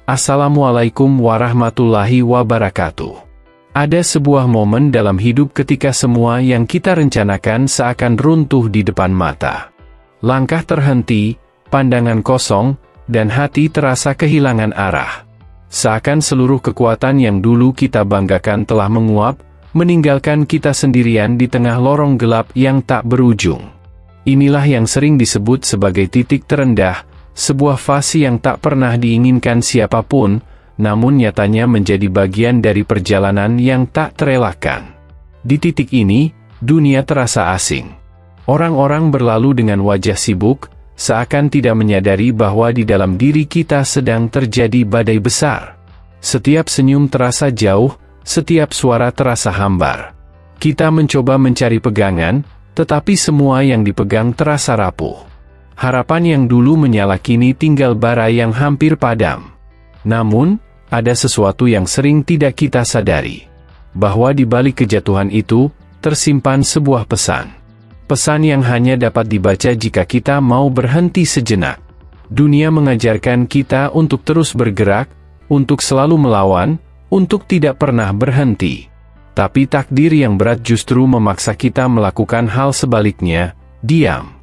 Assalamualaikum warahmatullahi wabarakatuh. Ada sebuah momen dalam hidup ketika semua yang kita rencanakan seakan runtuh di depan mata. Langkah terhenti, pandangan kosong, dan hati terasa kehilangan arah. Seakan seluruh kekuatan yang dulu kita banggakan telah menguap, meninggalkan kita sendirian di tengah lorong gelap yang tak berujung. Inilah yang sering disebut sebagai titik terendah, sebuah fase yang tak pernah diinginkan siapapun, namun nyatanya menjadi bagian dari perjalanan yang tak terelakkan. Di titik ini, dunia terasa asing. Orang-orang berlalu dengan wajah sibuk, seakan tidak menyadari bahwa di dalam diri kita sedang terjadi badai besar. Setiap senyum terasa jauh, setiap suara terasa hambar. Kita mencoba mencari pegangan, tetapi semua yang dipegang terasa rapuh. Harapan yang dulu menyala kini tinggal bara yang hampir padam. Namun, ada sesuatu yang sering tidak kita sadari. Bahwa di balik kejatuhan itu, tersimpan sebuah pesan. Pesan yang hanya dapat dibaca jika kita mau berhenti sejenak. Dunia mengajarkan kita untuk terus bergerak, untuk selalu melawan, untuk tidak pernah berhenti. Tapi takdir yang berat justru memaksa kita melakukan hal sebaliknya, diam.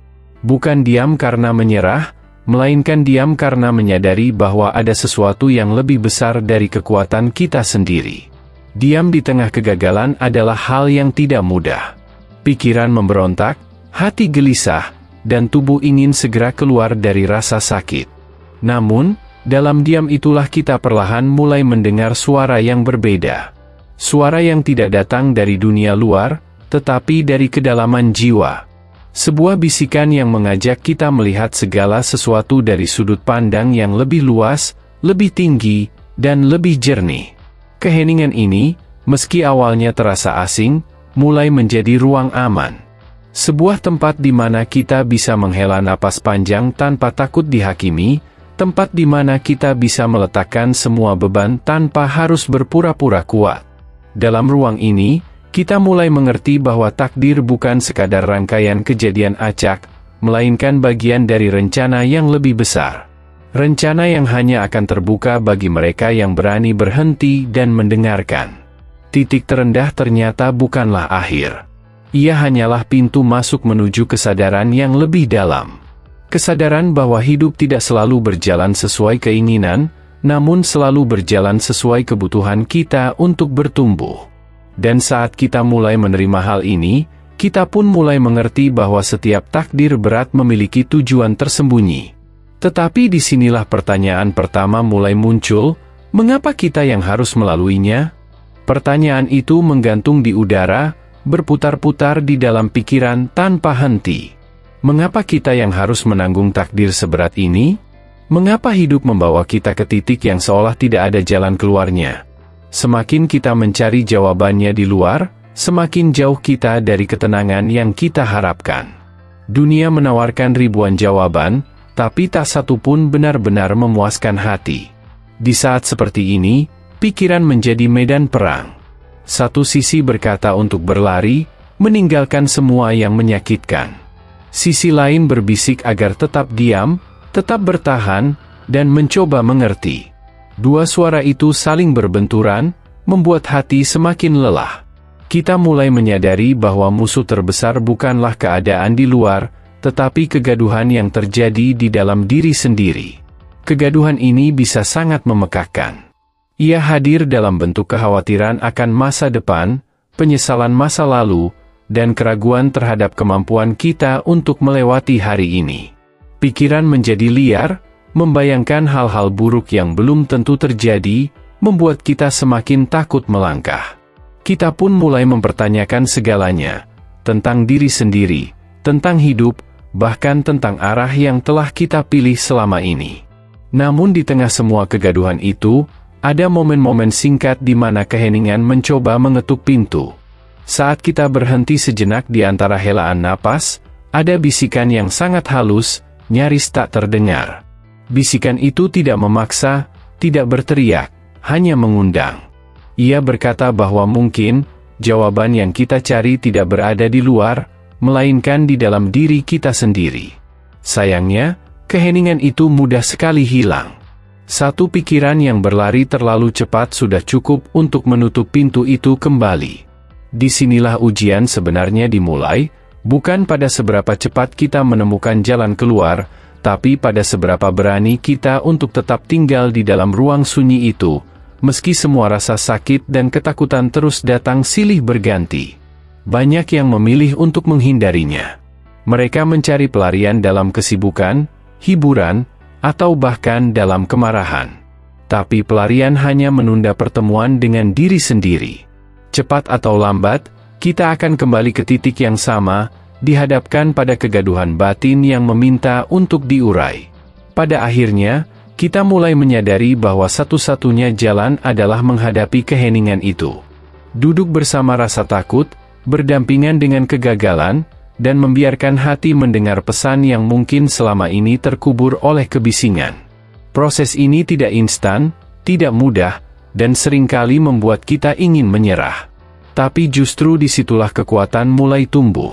Bukan diam karena menyerah, melainkan diam karena menyadari bahwa ada sesuatu yang lebih besar dari kekuatan kita sendiri. Diam di tengah kegagalan adalah hal yang tidak mudah. Pikiran memberontak, hati gelisah, dan tubuh ingin segera keluar dari rasa sakit. Namun, dalam diam itulah kita perlahan mulai mendengar suara yang berbeda. Suara yang tidak datang dari dunia luar, tetapi dari kedalaman jiwa. Sebuah bisikan yang mengajak kita melihat segala sesuatu dari sudut pandang yang lebih luas, lebih tinggi, dan lebih jernih. Keheningan ini, meski awalnya terasa asing, mulai menjadi ruang aman. Sebuah tempat di mana kita bisa menghela napas panjang tanpa takut dihakimi, tempat di mana kita bisa meletakkan semua beban tanpa harus berpura-pura kuat. Dalam ruang ini, kita mulai mengerti bahwa takdir bukan sekadar rangkaian kejadian acak, melainkan bagian dari rencana yang lebih besar. Rencana yang hanya akan terbuka bagi mereka yang berani berhenti dan mendengarkan. Titik terendah ternyata bukanlah akhir. Ia hanyalah pintu masuk menuju kesadaran yang lebih dalam. Kesadaran bahwa hidup tidak selalu berjalan sesuai keinginan, namun selalu berjalan sesuai kebutuhan kita untuk bertumbuh. Dan saat kita mulai menerima hal ini, kita pun mulai mengerti bahwa setiap takdir berat memiliki tujuan tersembunyi. Tetapi disinilah pertanyaan pertama mulai muncul, mengapa kita yang harus melaluinya? Pertanyaan itu menggantung di udara, berputar-putar di dalam pikiran tanpa henti. Mengapa kita yang harus menanggung takdir seberat ini? Mengapa hidup membawa kita ke titik yang seolah tidak ada jalan keluarnya? Semakin kita mencari jawabannya di luar, semakin jauh kita dari ketenangan yang kita harapkan. Dunia menawarkan ribuan jawaban, tapi tak satu pun benar-benar memuaskan hati. Di saat seperti ini, pikiran menjadi medan perang. Satu sisi berkata untuk berlari, meninggalkan semua yang menyakitkan. Sisi lain berbisik agar tetap diam, tetap bertahan, dan mencoba mengerti. Dua suara itu saling berbenturan, membuat hati semakin lelah. Kita mulai menyadari bahwa musuh terbesar bukanlah keadaan di luar, tetapi kegaduhan yang terjadi di dalam diri sendiri. Kegaduhan ini bisa sangat memekakkan. Ia hadir dalam bentuk kekhawatiran akan masa depan, penyesalan masa lalu, dan keraguan terhadap kemampuan kita untuk melewati hari ini. Pikiran menjadi liar, membayangkan hal-hal buruk yang belum tentu terjadi, membuat kita semakin takut melangkah. Kita pun mulai mempertanyakan segalanya, tentang diri sendiri, tentang hidup, bahkan tentang arah yang telah kita pilih selama ini. Namun di tengah semua kegaduhan itu, ada momen-momen singkat di mana keheningan mencoba mengetuk pintu. Saat kita berhenti sejenak di antara helaan napas, ada bisikan yang sangat halus, nyaris tak terdengar. Bisikan itu tidak memaksa, tidak berteriak, hanya mengundang. Ia berkata bahwa mungkin, jawaban yang kita cari tidak berada di luar, melainkan di dalam diri kita sendiri. Sayangnya, keheningan itu mudah sekali hilang. Satu pikiran yang berlari terlalu cepat sudah cukup untuk menutup pintu itu kembali. Disinilah ujian sebenarnya dimulai, bukan pada seberapa cepat kita menemukan jalan keluar, tapi pada seberapa berani kita untuk tetap tinggal di dalam ruang sunyi itu, meski semua rasa sakit dan ketakutan terus datang silih berganti. Banyak yang memilih untuk menghindarinya. Mereka mencari pelarian dalam kesibukan, hiburan, atau bahkan dalam kemarahan. Tapi pelarian hanya menunda pertemuan dengan diri sendiri. Cepat atau lambat, kita akan kembali ke titik yang sama, dihadapkan pada kegaduhan batin yang meminta untuk diurai. Pada akhirnya, kita mulai menyadari bahwa satu-satunya jalan adalah menghadapi keheningan itu. Duduk bersama rasa takut, berdampingan dengan kegagalan, dan membiarkan hati mendengar pesan yang mungkin selama ini terkubur oleh kebisingan. Proses ini tidak instan, tidak mudah, dan seringkali membuat kita ingin menyerah. Tapi justru disitulah kekuatan mulai tumbuh.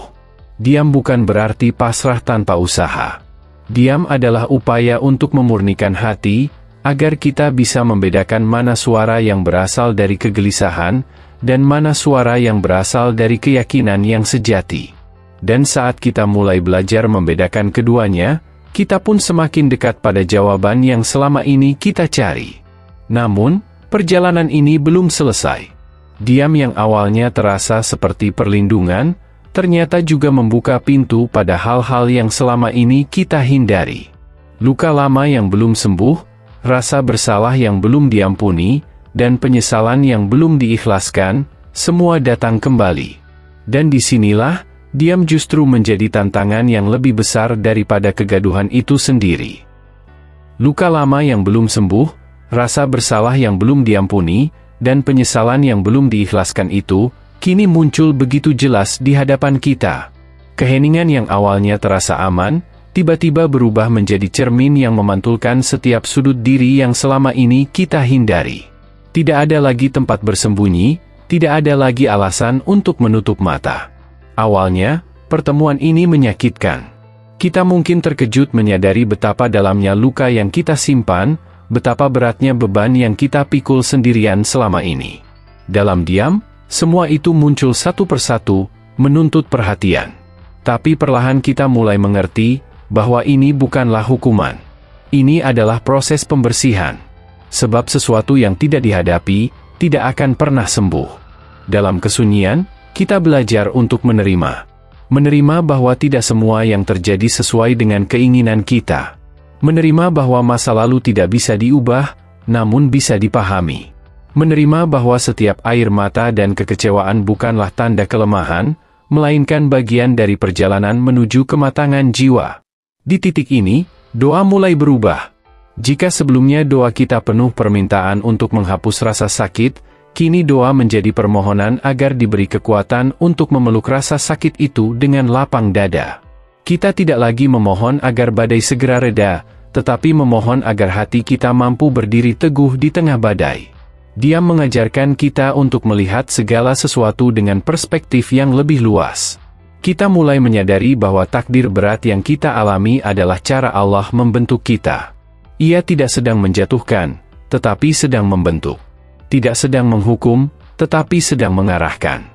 Diam bukan berarti pasrah tanpa usaha. Diam adalah upaya untuk memurnikan hati, agar kita bisa membedakan mana suara yang berasal dari kegelisahan, dan mana suara yang berasal dari keyakinan yang sejati. Dan saat kita mulai belajar membedakan keduanya, kita pun semakin dekat pada jawaban yang selama ini kita cari. Namun, perjalanan ini belum selesai. Diam yang awalnya terasa seperti perlindungan, ternyata juga membuka pintu pada hal-hal yang selama ini kita hindari. Luka lama yang belum sembuh, rasa bersalah yang belum diampuni, dan penyesalan yang belum diikhlaskan, semua datang kembali. Dan disinilah, diam justru menjadi tantangan yang lebih besar daripada kegaduhan itu sendiri. Luka lama yang belum sembuh, rasa bersalah yang belum diampuni, dan penyesalan yang belum diikhlaskan itu, kini muncul begitu jelas di hadapan kita. Keheningan yang awalnya terasa aman, tiba-tiba berubah menjadi cermin yang memantulkan setiap sudut diri yang selama ini kita hindari. Tidak ada lagi tempat bersembunyi, tidak ada lagi alasan untuk menutup mata. Awalnya, pertemuan ini menyakitkan. Kita mungkin terkejut menyadari betapa dalamnya luka yang kita simpan, betapa beratnya beban yang kita pikul sendirian selama ini. Dalam diam, semua itu muncul satu persatu, menuntut perhatian. Tapi perlahan kita mulai mengerti, bahwa ini bukanlah hukuman. Ini adalah proses pembersihan. Sebab sesuatu yang tidak dihadapi, tidak akan pernah sembuh. Dalam kesunyian, kita belajar untuk menerima. Menerima bahwa tidak semua yang terjadi sesuai dengan keinginan kita. Menerima bahwa masa lalu tidak bisa diubah, namun bisa dipahami. Menerima bahwa setiap air mata dan kekecewaan bukanlah tanda kelemahan, melainkan bagian dari perjalanan menuju kematangan jiwa. Di titik ini, doa mulai berubah. Jika sebelumnya doa kita penuh permintaan untuk menghapus rasa sakit, kini doa menjadi permohonan agar diberi kekuatan untuk memeluk rasa sakit itu dengan lapang dada. Kita tidak lagi memohon agar badai segera reda, tetapi memohon agar hati kita mampu berdiri teguh di tengah badai. Dia mengajarkan kita untuk melihat segala sesuatu dengan perspektif yang lebih luas. Kita mulai menyadari bahwa takdir berat yang kita alami adalah cara Allah membentuk kita. Ia tidak sedang menjatuhkan, tetapi sedang membentuk. Tidak sedang menghukum, tetapi sedang mengarahkan.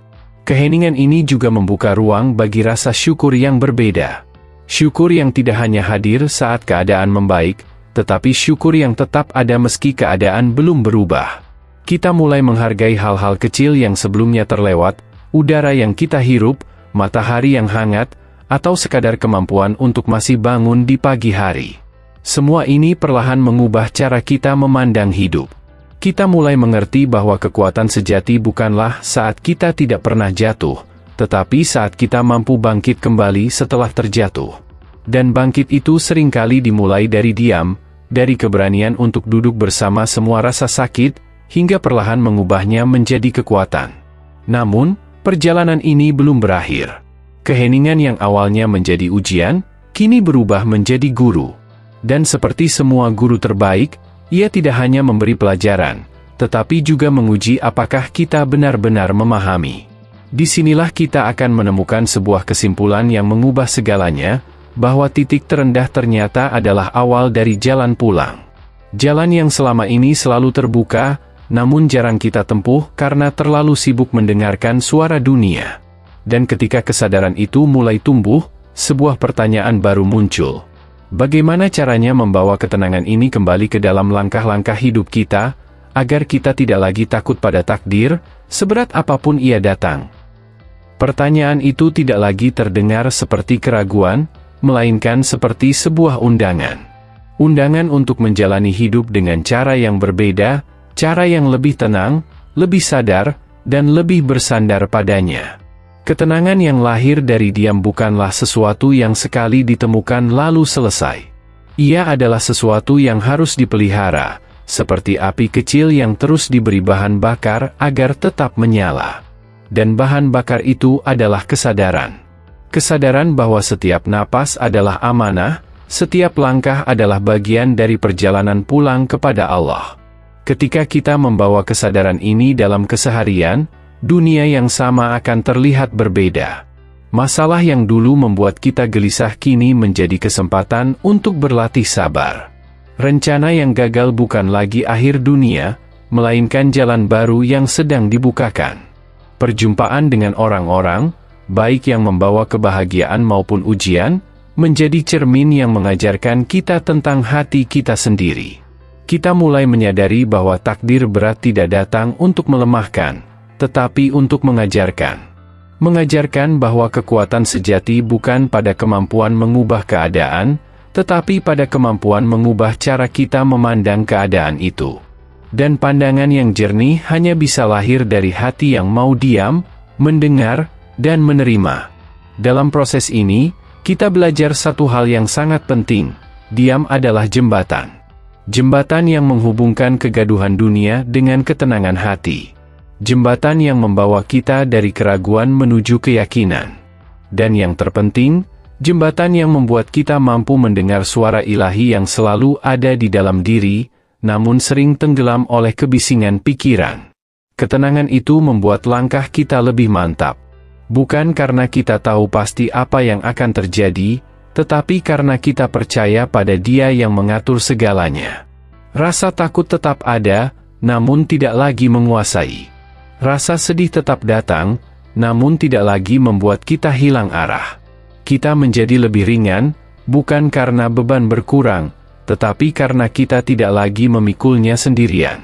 Keheningan ini juga membuka ruang bagi rasa syukur yang berbeda. Syukur yang tidak hanya hadir saat keadaan membaik, tetapi syukur yang tetap ada meski keadaan belum berubah. Kita mulai menghargai hal-hal kecil yang sebelumnya terlewat, udara yang kita hirup, matahari yang hangat, atau sekadar kemampuan untuk masih bangun di pagi hari. Semua ini perlahan mengubah cara kita memandang hidup. Kita mulai mengerti bahwa kekuatan sejati bukanlah saat kita tidak pernah jatuh, tetapi saat kita mampu bangkit kembali setelah terjatuh. Dan bangkit itu seringkali dimulai dari diam, dari keberanian untuk duduk bersama semua rasa sakit, hingga perlahan mengubahnya menjadi kekuatan. Namun, perjalanan ini belum berakhir. Keheningan yang awalnya menjadi ujian, kini berubah menjadi guru. Dan seperti semua guru terbaik, ia tidak hanya memberi pelajaran, tetapi juga menguji apakah kita benar-benar memahami. Disinilah kita akan menemukan sebuah kesimpulan yang mengubah segalanya, bahwa titik terendah ternyata adalah awal dari jalan pulang. Jalan yang selama ini selalu terbuka, namun jarang kita tempuh karena terlalu sibuk mendengarkan suara dunia. Dan ketika kesadaran itu mulai tumbuh, sebuah pertanyaan baru muncul. Bagaimana caranya membawa ketenangan ini kembali ke dalam langkah-langkah hidup kita, agar kita tidak lagi takut pada takdir, seberat apapun ia datang? Pertanyaan itu tidak lagi terdengar seperti keraguan, melainkan seperti sebuah undangan. Undangan untuk menjalani hidup dengan cara yang berbeda, cara yang lebih tenang, lebih sadar, dan lebih bersandar padanya. Ketenangan yang lahir dari diam bukanlah sesuatu yang sekali ditemukan lalu selesai. Ia adalah sesuatu yang harus dipelihara, seperti api kecil yang terus diberi bahan bakar agar tetap menyala. Dan bahan bakar itu adalah kesadaran. Kesadaran bahwa setiap napas adalah amanah, setiap langkah adalah bagian dari perjalanan pulang kepada Allah. Ketika kita membawa kesadaran ini dalam keseharian, dunia yang sama akan terlihat berbeda. Masalah yang dulu membuat kita gelisah kini menjadi kesempatan untuk berlatih sabar. Rencana yang gagal bukan lagi akhir dunia, melainkan jalan baru yang sedang dibukakan. Perjumpaan dengan orang-orang, baik yang membawa kebahagiaan maupun ujian, menjadi cermin yang mengajarkan kita tentang hati kita sendiri. Kita mulai menyadari bahwa takdir berat tidak datang untuk melemahkan, tetapi untuk mengajarkan. Mengajarkan bahwa kekuatan sejati bukan pada kemampuan mengubah keadaan, tetapi pada kemampuan mengubah cara kita memandang keadaan itu. Dan pandangan yang jernih hanya bisa lahir dari hati yang mau diam, mendengar, dan menerima. Dalam proses ini, kita belajar satu hal yang sangat penting: diam adalah jembatan. Jembatan yang menghubungkan kegaduhan dunia dengan ketenangan hati. Jembatan yang membawa kita dari keraguan menuju keyakinan. Dan yang terpenting, jembatan yang membuat kita mampu mendengar suara ilahi yang selalu ada di dalam diri, namun sering tenggelam oleh kebisingan pikiran. Ketenangan itu membuat langkah kita lebih mantap. Bukan karena kita tahu pasti apa yang akan terjadi, tetapi karena kita percaya pada Dia yang mengatur segalanya. Rasa takut tetap ada, namun tidak lagi menguasai. Rasa sedih tetap datang, namun tidak lagi membuat kita hilang arah. Kita menjadi lebih ringan, bukan karena beban berkurang, tetapi karena kita tidak lagi memikulnya sendirian.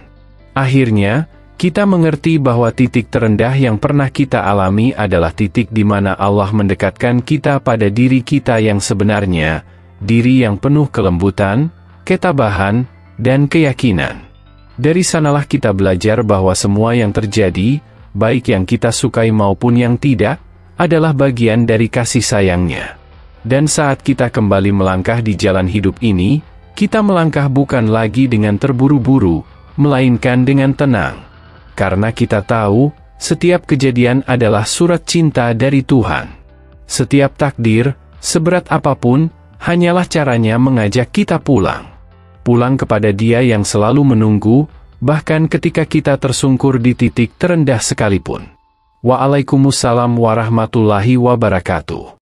Akhirnya, kita mengerti bahwa titik terendah yang pernah kita alami adalah titik di mana Allah mendekatkan kita pada diri kita yang sebenarnya, diri yang penuh kelembutan, ketabahan, dan keyakinan. Dari sanalah kita belajar bahwa semua yang terjadi, baik yang kita sukai maupun yang tidak, adalah bagian dari kasih sayangnya. Dan saat kita kembali melangkah di jalan hidup ini, kita melangkah bukan lagi dengan terburu-buru, melainkan dengan tenang. Karena kita tahu, setiap kejadian adalah surat cinta dari Tuhan. Setiap takdir, seberat apapun, hanyalah caranya mengajak kita pulang. Pulang kepada Dia yang selalu menunggu, bahkan ketika kita tersungkur di titik terendah sekalipun. Waalaikumsalam warahmatullahi wabarakatuh.